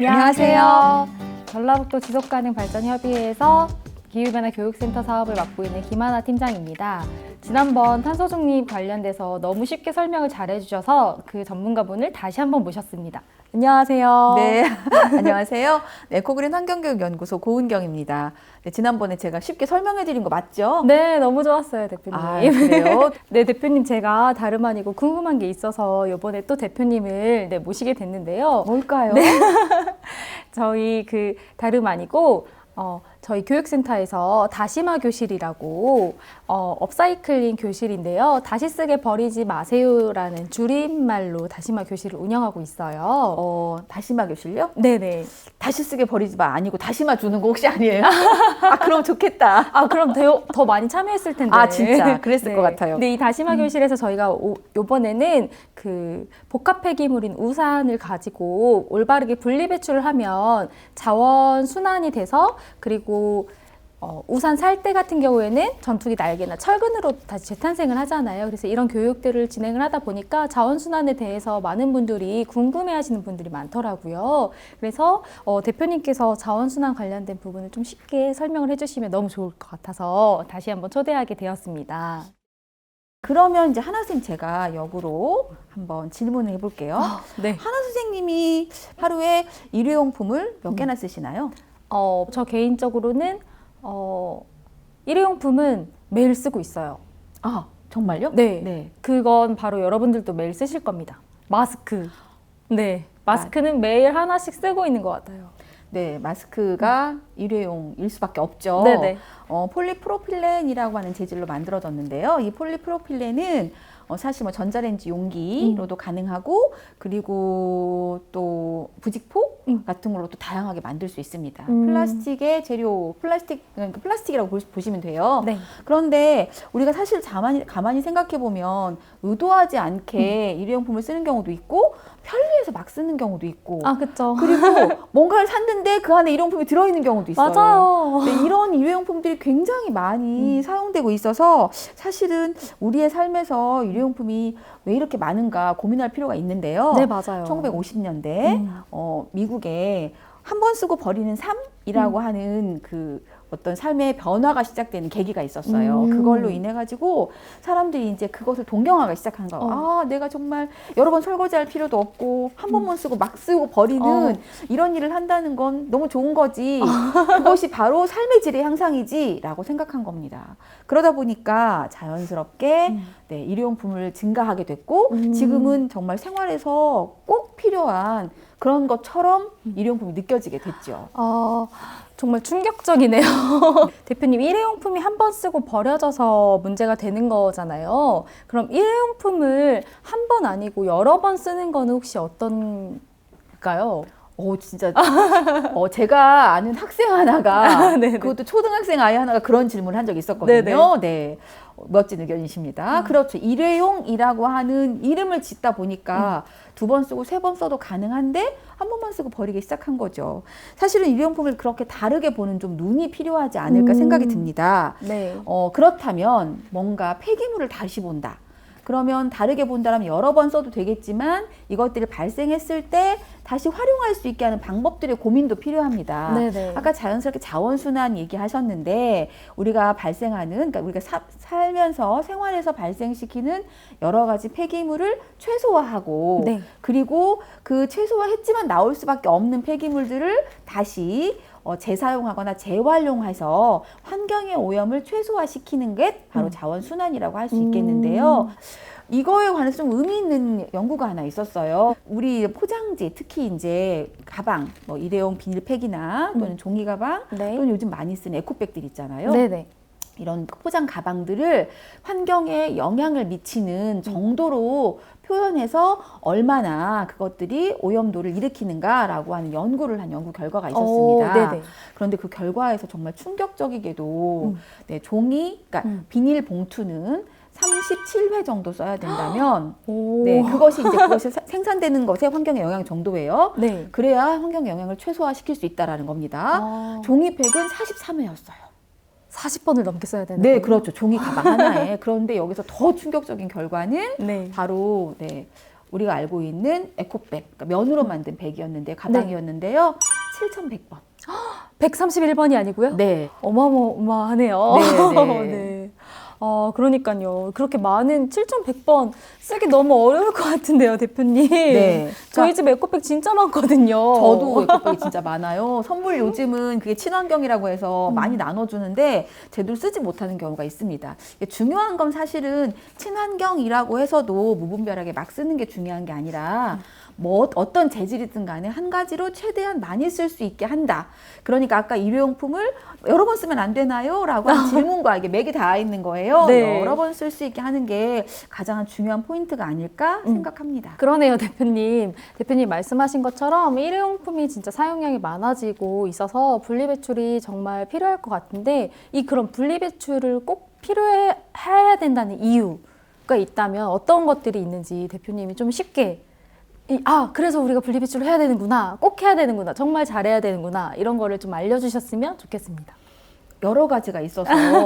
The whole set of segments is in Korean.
안녕하세요. 전라북도 지속가능발전협의회에서 기후변화 교육센터 사업을 맡고 있는 김하나 팀장입니다. 지난번 탄소 중립 관련돼서 너무 쉽게 설명을 잘해주셔서 그 전문가분을 다시 한번 모셨습니다. 안녕하세요. 네, 안녕하세요. 네, 에코그린 환경교육연구소 고은경입니다. 네, 지난번에 제가 쉽게 설명해드린 거 맞죠? 네, 너무 좋았어요, 대표님. 아, 그래요? 네, 대표님, 제가 다름 아니고 궁금한 게 있어서 이번에 또 대표님을 모시게 됐는데요. 뭘까요? 네. 저희 다름 아니고 저희 교육센터에서 다시마 교실이라고 업사이클링 교실인데요. 다시 쓰게 버리지 마세요라는 줄임말로 다시마 교실을 운영하고 있어요. 다시마 교실요? 네네. 다시 쓰게 버리지 마 아니고 다시마 주는 거 혹시 아니에요? 아, 그럼 좋겠다. 아, 그럼 더 많이 참여했을 텐데. 아, 진짜 그랬을 네. 것 같아요. 네, 이 다시마 교실에서 저희가 이번에는 복합 폐기물인 우산을 가지고 올바르게 분리 배출을 하면 자원 순환이 돼서, 그리고 우산 살 때 같은 경우에는 전투기 날개나 철근으로 다시 재탄생을 하잖아요. 그래서 이런 교육들을 진행을 하다 보니까 자원순환에 대해서 많은 분들이 궁금해 하시는 분들이 많더라고요. 그래서 대표님께서 자원순환 관련된 부분을 좀 쉽게 설명을 해주시면 너무 좋을 것 같아서 다시 한번 초대하게 되었습니다. 그러면 이제 하나 선생님 제가 역으로 한번 질문을 해볼게요. 네. 하나 선생님이 하루에 일회용품을 몇 개나 쓰시나요? 저 개인적으로는 일회용품은 매일 쓰고 있어요. 아, 정말요? 네. 네. 그건 바로 여러분들도 매일 쓰실 겁니다. 마스크. 네. 마스크는 매일 하나씩 쓰고 있는 것 같아요. 네, 마스크가 일회용일 수밖에 없죠. 네네. 폴리프로필렌이라고 하는 재질로 만들어졌는데요. 이 폴리프로필렌은 사실 전자레인지 용기로도 가능하고, 그리고 또 부직포 같은 걸로 또 다양하게 만들 수 있습니다. 플라스틱의 재료, 플라스틱이라고 보시면 돼요. 네. 그런데 우리가 사실 가만히 생각해 보면 의도하지 않게 일회용품을 쓰는 경우도 있고, 편리해서 막 쓰는 경우도 있고, 아, 그쵸. 그리고 뭔가를 샀는데 그 안에 일회용품이 들어있는 경우도 있어요. 맞아요. 네, 이런 일회용품들이 굉장히 많이 사용되고 있어서 사실은 우리의 삶에서 일회용품이 왜 이렇게 많은가 고민할 필요가 있는데요. 네, 맞아요. 1950년대 미국에 한 번 쓰고 버리는 삶이라고 하는 어떤 삶의 변화가 시작되는 계기가 있었어요. 그걸로 인해 가지고 사람들이 이제 그것을 동경하기 시작한 거예요. 아, 내가 정말 여러 번 설거지할 필요도 없고 한 번만 쓰고 막 쓰고 버리는 이런 일을 한다는 건 너무 좋은 거지. 그것이 바로 삶의 질의 향상이지라고 생각한 겁니다. 그러다 보니까 자연스럽게 네, 일회용품을 증가하게 됐고 지금은 정말 생활에서 꼭 필요한 그런 것처럼 일회용품이 느껴지게 됐죠. 정말 충격적이네요. 대표님, 일회용품이 한 번 쓰고 버려져서 문제가 되는 거잖아요. 그럼 일회용품을 한 번 아니고 여러 번 쓰는 거는 혹시 어떤가요? 진짜. 제가 아는 학생 하나가, 그것도 초등학생 아이 하나가 그런 질문을 한 적이 있었거든요. 네. 멋진 의견이십니다. 그렇죠. 일회용이라고 하는 이름을 짓다 보니까 두 번 쓰고 세 번 써도 가능한데 한 번만 쓰고 버리기 시작한 거죠. 사실은 일회용품을 그렇게 다르게 보는 좀 눈이 필요하지 않을까 생각이 듭니다. 네. 그렇다면 뭔가 폐기물을 다시 본다. 그러면 다르게 본다면 여러 번 써도 되겠지만 이것들이 발생했을 때 다시 활용할 수 있게 하는 방법들의 고민도 필요합니다. 네네. 아까 자연스럽게 자원순환 얘기하셨는데 우리가 그러니까 우리가 살면서 생활에서 발생시키는 여러 가지 폐기물을 최소화하고 네. 그리고 그 최소화했지만 나올 수밖에 없는 폐기물들을 다시 재사용하거나 재활용해서 환경의 오염을 최소화시키는 게 바로 자원순환이라고 할 수 있겠는데요. 이거에 관해서 좀 의미 있는 연구가 하나 있었어요. 우리 포장지, 특히 이제 가방, 일회용 비닐팩이나 또는 종이 가방, 네. 또는 요즘 많이 쓰는 에코백들 있잖아요. 네네. 이런 포장 가방들을 환경에 영향을 미치는 정도로 표현해서 얼마나 그것들이 오염도를 일으키는가라고 하는 연구를 한 연구 결과가 있었습니다. 네네. 그런데 그 결과에서 정말 충격적이게도 네, 그러니까 비닐 봉투는 37회 정도 써야 된다면 네, 그것이 생산되는 것에 환경에 영향 정도예요. 네. 그래야 환경에 영향을 최소화시킬 수 있다는 겁니다. 종이팩은 43회였어요. 40번을 넘게 써야 되는 네, 거예요? 그렇죠. 종이 가방 하나에. 그런데 여기서 더 충격적인 결과는 네. 바로 우리가 알고 있는 에코백, 그러니까 면으로 만든 백이었는데 가방이었는데요. 7,100번. 131번이 아니고요? 네. 어마어마하네요. 네, 네. 네. 그러니까요. 그렇게 많은 7,100번 쓰기 너무 어려울 것 같은데요, 대표님. 네. 저희 집 에코백 진짜 많거든요. 저도 에코백이 진짜 많아요. 선물 요즘은 그게 친환경이라고 해서 많이 나눠주는데 제대로 쓰지 못하는 경우가 있습니다. 중요한 건 사실은 친환경이라고 해서도 무분별하게 막 쓰는 게 중요한 게 아니라 뭐 어떤 재질이든 간에 한 가지로 최대한 많이 쓸 수 있게 한다. 그러니까 아까 일회용품을 여러 번 쓰면 안 되나요? 라고 한 질문과 이게 맥이 닿아 있는 거예요. 네. 여러 번 쓸 수 있게 하는 게 가장 중요한 포인트가 아닐까 생각합니다. 그러네요, 대표님. 대표님 말씀하신 것처럼 일회용품이 진짜 사용량이 많아지고 있어서 분리배출이 정말 필요할 것 같은데 그런 분리배출을 꼭 필요해야 된다는 이유가 있다면 어떤 것들이 있는지 대표님이 좀 쉽게 그래서 우리가 분리배출을 해야 되는구나, 꼭 해야 되는구나, 정말 잘해야 되는구나 이런 거를 좀 알려주셨으면 좋겠습니다. 여러 가지가 있어서 뭐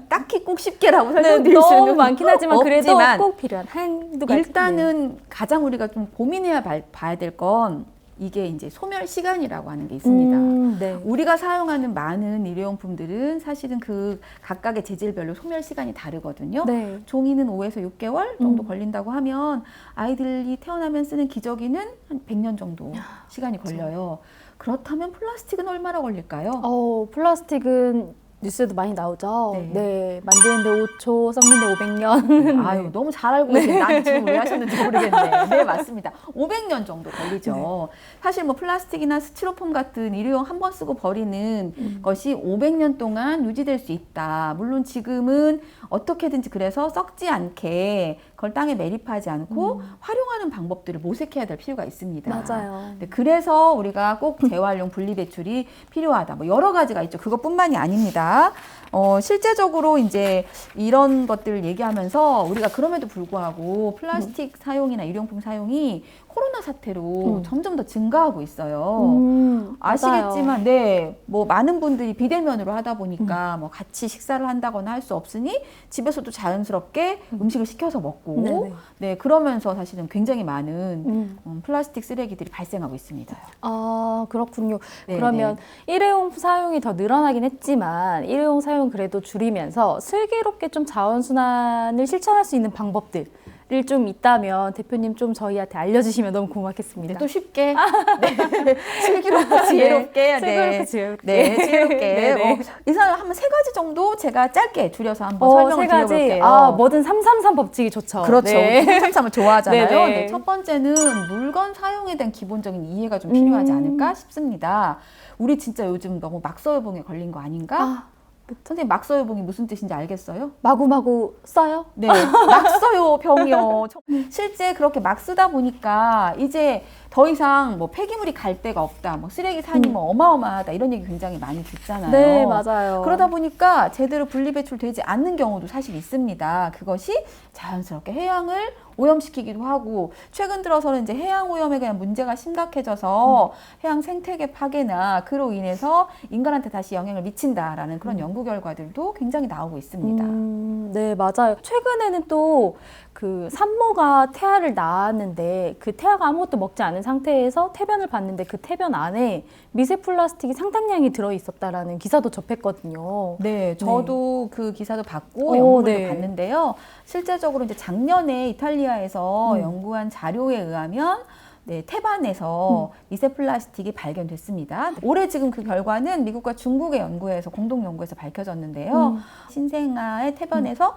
딱히 꼭 쉽게라고 설명드릴 수는 너무 많긴 하지만 그래도 없지만 꼭 필요한 한두 가지. 일단은 가장 우리가 좀 고민해야 봐야 될 건 이게 이제 소멸 시간이라고 하는 게 있습니다. 네. 우리가 사용하는 많은 일회용품들은 사실은 그 각각의 재질별로 소멸 시간이 다르거든요. 네. 종이는 5에서 6개월 정도 걸린다고 하면 아이들이 태어나면 쓰는 기저귀는 한 100년 정도 시간이 걸려요. 그렇다면 플라스틱은 얼마나 걸릴까요? 플라스틱은 뉴스에도 많이 나오죠. 네. 네. 만드는데 5초, 썩는데 500년. 아유, 너무 잘 알고 계시네. 나한테 지금 왜 하셨는지 모르겠네. 네, 맞습니다. 500년 정도 걸리죠. 사실 뭐 플라스틱이나 스티로폼 같은 일회용 한 번 쓰고 버리는 것이 500년 동안 유지될 수 있다. 물론 지금은 어떻게든지 그래서 썩지 않게 그걸 땅에 매립하지 않고 활용하는 방법들을 모색해야 될 필요가 있습니다. 맞아요. 네, 그래서 우리가 꼭 재활용 분리배출이 필요하다. 뭐 여러 가지가 있죠. 그것뿐만이 아닙니다. 실제적으로 이제 이런 것들을 얘기하면서 우리가 그럼에도 불구하고 플라스틱 사용이나 일회용품 사용이 코로나 사태로 점점 더 증가하고 있어요. 아시겠지만, 네, 뭐 많은 분들이 비대면으로 하다 보니까 뭐 같이 식사를 한다거나 할 수 없으니 집에서도 자연스럽게 음식을 시켜서 먹고, 네네. 네, 그러면서 사실은 굉장히 많은 플라스틱 쓰레기들이 발생하고 있습니다. 그렇군요. 네네. 그러면 일회용품 사용이 더 늘어나긴 했지만 일회용 사용 그래도 줄이면서 슬기롭게 좀 자원순환을 실천할 수 있는 방법들을 좀 있다면 대표님 좀 저희한테 알려주시면 너무 고맙겠습니다. 네, 또 쉽게, 네, 슬기롭고 지혜롭게, 슬기롭고 지혜롭게. 네, 지혜롭게. 네네. 이상 한번 3가지 정도 제가 짧게 줄여서 한번 설명을 3가지. 드려볼게요. 뭐든 333 법칙이 좋죠. 그렇죠. 네. 333을 좋아하잖아요. 네네. 네, 첫 번째는 물건 사용에 대한 기본적인 이해가 좀 필요하지 않을까 싶습니다. 우리 진짜 요즘 너무 막서유봉에 걸린 거 아닌가? 선생님, 막서유봉이 무슨 뜻인지 알겠어요? 마구마구 써요? 네, 막 써요, 병이요. 실제 그렇게 막 쓰다 보니까 이제 더 이상 뭐 폐기물이 갈 데가 없다, 뭐 쓰레기 산이 뭐 어마어마하다 이런 얘기 굉장히 많이 듣잖아요. 네, 맞아요. 그러다 보니까 제대로 분리배출되지 않는 경우도 사실 있습니다. 그것이 자연스럽게 해양을 오염시키기도 하고 최근 들어서는 이제 해양 오염에 대한 문제가 심각해져서 해양 생태계 파괴나 그로 인해서 인간한테 다시 영향을 미친다라는 그런 연구 결과들도 굉장히 나오고 있습니다. 네, 맞아요. 최근에는 또 그 산모가 태아를 낳았는데 그 태아가 아무것도 먹지 않은 상태에서 태변을 봤는데 그 태변 안에 미세 플라스틱이 상당량이 들어 있었다라는 기사도 접했거든요. 네, 저도 그 기사도 봤고 오, 연구도 네. 봤는데요. 실제적으로 이제 작년에 이탈리아에서 연구한 자료에 의하면 네, 태반에서 미세 플라스틱이 발견됐습니다. 올해 지금 그 결과는 미국과 중국의 연구에서 공동 연구에서 밝혀졌는데요. 신생아의 태반에서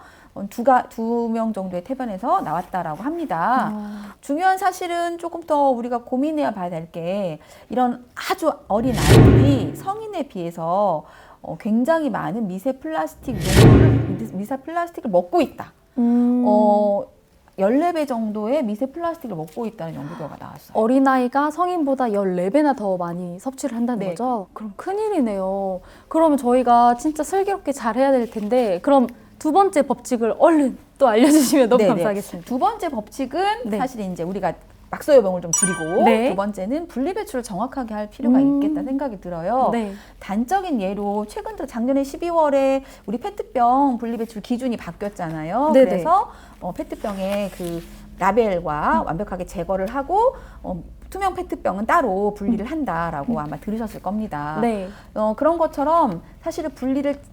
두 명 정도의 태반에서 나왔다라고 합니다. 중요한 사실은 조금 더 우리가 고민해야 봐야 될 게 이런 아주 어린 아이들이 성인에 비해서 굉장히 많은 미세 플라스틱 미세 플라스틱을 먹고 있다. 14배 정도의 미세 플라스틱을 먹고 있다는 연구 결과가 나왔어요. 어린아이가 성인보다 14배나 더 많이 섭취를 한다는 네. 거죠? 그럼 큰일이네요. 그러면 저희가 진짜 슬기롭게 잘해야 될 텐데 그럼 두 번째 법칙을 얼른 또 알려주시면 너무 네네. 감사하겠습니다. 두 번째 법칙은 네. 사실 이제 우리가 막서유봉을 좀 줄이고 네. 두 번째는 분리배출을 정확하게 할 필요가 있겠다 생각이 들어요. 네. 단적인 예로 최근 들어 작년에 12월에 우리 페트병 분리배출 기준이 바뀌었잖아요. 네네. 그래서 페트병에 그 라벨과 완벽하게 제거를 하고 투명 페트병은 따로 분리를 한다라고 아마 들으셨을 겁니다. 네. 그런 것처럼 사실은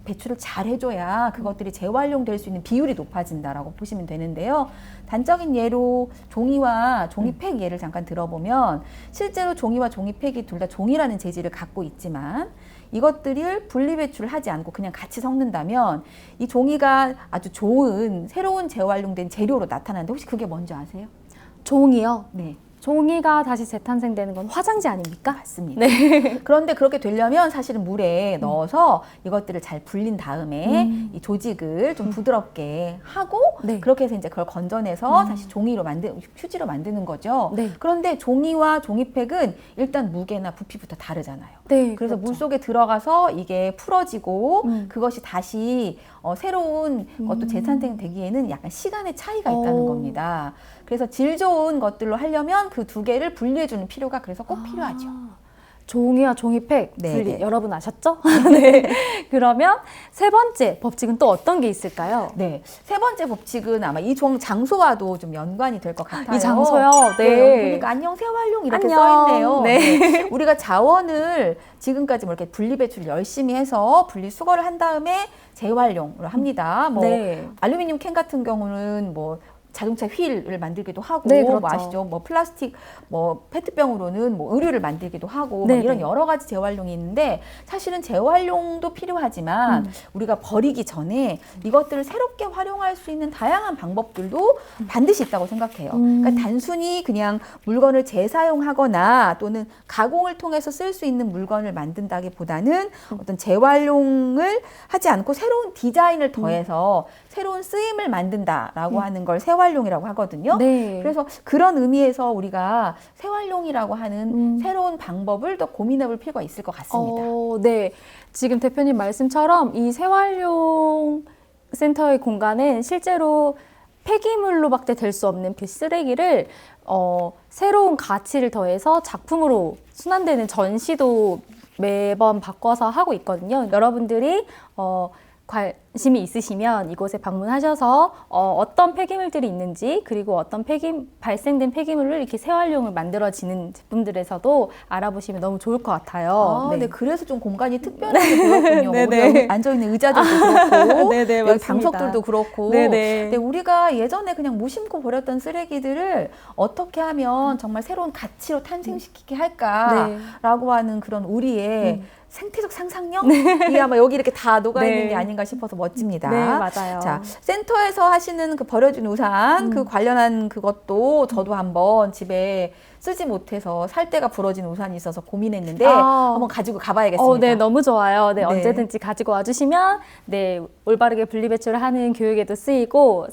배출을 잘 해줘야 그것들이 재활용될 수 있는 비율이 높아진다라고 보시면 되는데요. 단적인 예로 종이와 종이팩 예를 잠깐 들어보면 실제로 종이와 종이팩이 둘 다 종이라는 재질을 갖고 있지만 이것들을 분리배출을 하지 않고 그냥 같이 섞는다면 이 종이가 아주 좋은 새로운 재활용된 재료로 나타나는데 혹시 그게 뭔지 아세요? 종이요? 네. 종이가 다시 재탄생되는 건 화장지 아닙니까? 맞습니다. 네. 그런데 그렇게 되려면 사실은 물에 넣어서 이것들을 잘 불린 다음에 이 조직을 좀 부드럽게 하고 네. 그렇게 해서 이제 그걸 건져내서 다시 휴지로 만드는 거죠. 네. 그런데 종이와 종이팩은 일단 무게나 부피부터 다르잖아요. 네, 그래서 그렇죠. 물 속에 들어가서 이게 풀어지고 그것이 다시 새로운 어떤 재탄생되기에는 약간 시간의 차이가 있다는 겁니다. 그래서 질 좋은 것들로 하려면 그 두 개를 분리해주는 필요가 그래서 꼭 필요하죠. 종이와 종이팩 네, 분리 네. 여러분 아셨죠? 네. 그러면 세 번째 법칙은 또 어떤 게 있을까요? 네, 세 번째 법칙은 아마 이 장소와도 좀 연관이 될 것 같아요. 이 장소요? 네. 그러니까 안녕 새활용 이렇게 안녕. 써 있네요. 네. 우리가 자원을 지금까지 뭐 이렇게 분리배출 열심히 해서 분리수거를 한 다음에 재활용을 합니다. 뭐 네. 알루미늄 캔 같은 경우는 뭐 자동차 휠을 만들기도 하고, 네, 뭐 그렇죠. 아시죠? 뭐 플라스틱, 뭐 페트병으로는 뭐 의류를 만들기도 하고, 네, 뭐 이런 네. 여러 가지 재활용이 있는데 사실은 재활용도 필요하지만 우리가 버리기 전에 이것들을 새롭게 활용할 수 있는 다양한 방법들도 반드시 있다고 생각해요. 그러니까 단순히 그냥 물건을 재사용하거나 또는 가공을 통해서 쓸 수 있는 물건을 만든다기보다는 어떤 재활용을 하지 않고 새로운 디자인을 더해서 새로운 쓰임을 만든다라고 하는 걸 재활용이라고 하거든요. 네. 그래서 그런 의미에서 우리가 재활용이라고 하는 새로운 방법을 더 고민해 볼 필요가 있을 것 같습니다. 네. 지금 대표님 말씀처럼 이 재활용 센터의 공간은 실제로 폐기물로밖에 될 수 없는 그 쓰레기를 새로운 가치를 더해서 작품으로 순환되는 전시도 매번 바꿔서 하고 있거든요. 여러분들이 관심이 있으시면 이곳에 방문하셔서 어떤 폐기물들이 있는지 그리고 어떤 발생된 폐기물을 이렇게 재활용을 만들어지는 제품들에서도 알아보시면 너무 좋을 것 같아요. 네. 그래서 좀 공간이 특별하게 보였군요. 네네. 여기 앉아있는 의자들도 그렇고 네네, 여기 맞습니다. 방석들도 그렇고 네네. 근데 우리가 예전에 그냥 무심코 버렸던 쓰레기들을 어떻게 하면 정말 새로운 가치로 탄생시키게 할까라고 하는 그런 우리의 생태적 상상력이 아마 여기 이렇게 다 녹아있는 네. 게 아닌가 싶어서 멋집니다. 네, 맞아요. 자, 센터에서 하시는 그 버려진 우산 그 관련한 그것도 저도 한번 집에 쓰지 못해서 살 때가 부러진 우산이 있어서 고민했는데 한번 가지고 가봐야겠습니다. 네, 너무 좋아요. 네, 네. 언제든지 가지고 와주시면 올바르게 분리배출을 하는 교육에도 쓰이고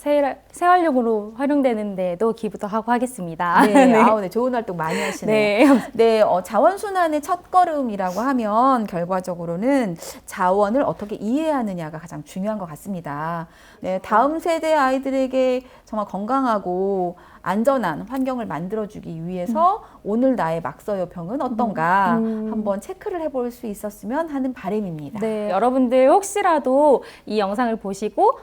재활용으로 활용되는 데에도 기부도 하고 하겠습니다. 네, 네, 좋은 활동 많이 하시네요. 네, 자원순환의 첫걸음이라고 하면 결과적으로는 자원을 어떻게 이해하느냐가 가장 중요한 것 같습니다. 네, 다음 세대 아이들에게 정말 건강하고 안전한 환경을 만들어주기 위해서 오늘 나의 막서요병은 어떤가 한번 체크를 해볼 수 있었으면 하는 바람입니다. 네, 여러분들 혹시라도 이 영상을 보시고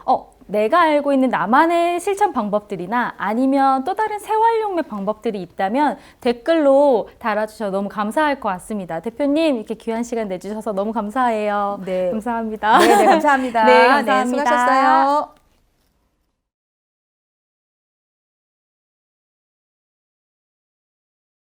내가 알고 있는 나만의 실천 방법들이나 아니면 또 다른 재활용의 방법들이 있다면 댓글로 달아주셔서 너무 감사할 것 같습니다. 대표님 이렇게 귀한 시간 내주셔서 너무 감사해요. 네. 감사합니다. 네, 감사합니다. 네, 감사합니다. 수고하셨어요.